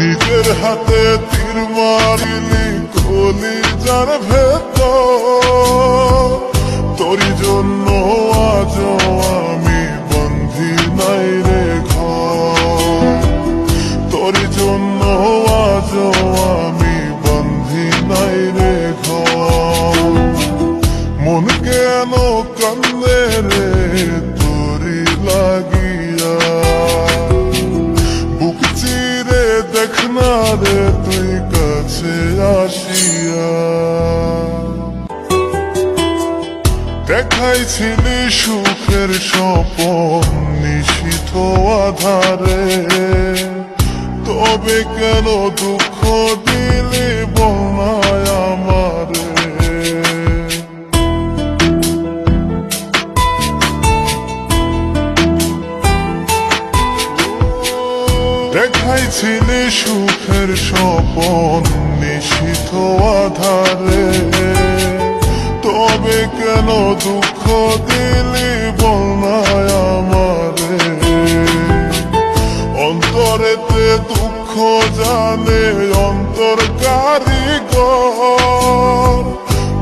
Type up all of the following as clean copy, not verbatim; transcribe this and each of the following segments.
নিজের হাতে তীর মারিলি কলিজার ভেতর, তোরই জন্য আজ আমি বন্ধি নাই রে ঘর, তোরই জন্য আজ আমি বন্ধি নাই রে ঘর। মন কেন কান্দে রে তোরি লাগিয়া, বুক চিরে দেখ না রে তুই কাছে আসিয়া। দেখাইছিলি সুখের স্বপন নিশীথ আধারে, তবে কেন দুঃখ দিলি বলনায় আমারে। দেখাইছিলি সুখের স্বপন নিশীথ আধারে, তবে কেন দুঃখ দিলি বলনায় আমারে। অন্তরেতে দুঃখ জানে অন্তর কারিগর,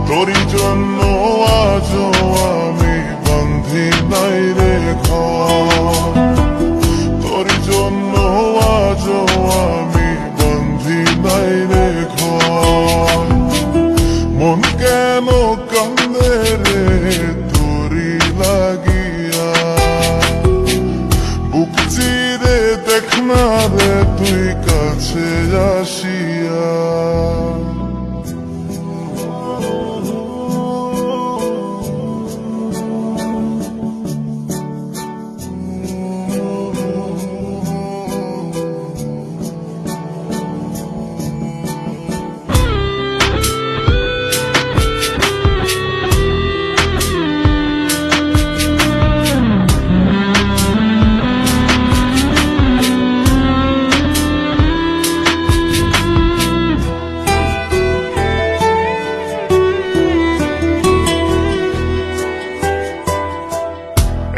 তোরই জন্য আজ আমি বন্ধি নাই রে ঘর, তোরই জন্য আজ আমি বন্ধি নাই রে ঘর। মন কেন কান্দে রে তোরি লাগিয়া, বুক চিরে দেখ না রে তুই কাছে আসিয়া।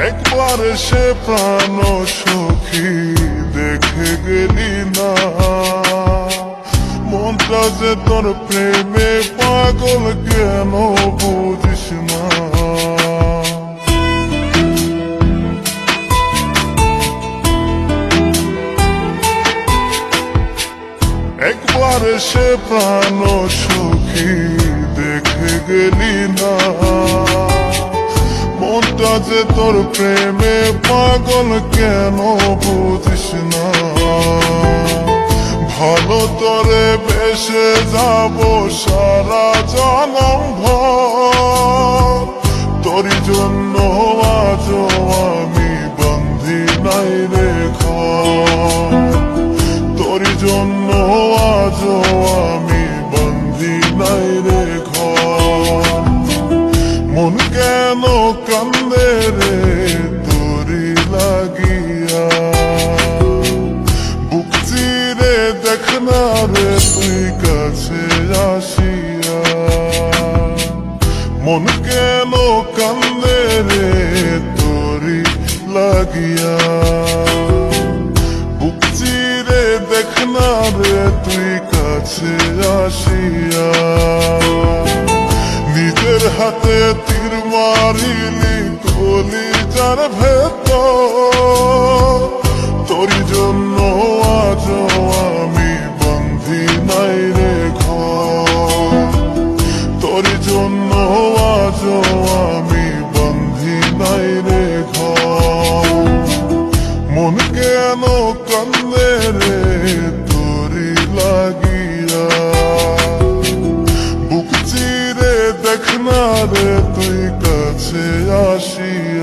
একবার সে প্রাণ সখী দেখে গেলি না, মনটা যে তোর প্রেমে পাগল কেন বুঝিস না। একবার সে প্রাণ সখী দেখে গেলি না, মনটা যে তোর প্রেমে পাগল কেন বুঝিস না। ভালো তোরে বেসে যাব সারা জনম ভর, তোরই জন্য আজ আমি বন্ধি নাই রে ঘর, তোরই জন্য আজ আমি বন্ধি নাই রে ঘর। মন কেন কান্দে রে তোরি লাগিয়া, বুক চিরে দেখ না রে তুই কাছে আসিয়া। মন কেন কান্দে রে তোরি লাগিয়া, বুক চিরে দেখ না রে তুই কাছে আসিয়া। নিজের হাতে তীর মারিলি কলিজার ভেতর, তোরই জন্য আজ আমি বন্ধি নাই রে ঘর, তোরই জন্য আজ আমি বন্ধি নাই রে ঘর। মন কেন কান্দে রে তোরি লাগিয়া, বুক চিরে দেখ না রে তুই কাছে আসিয়া।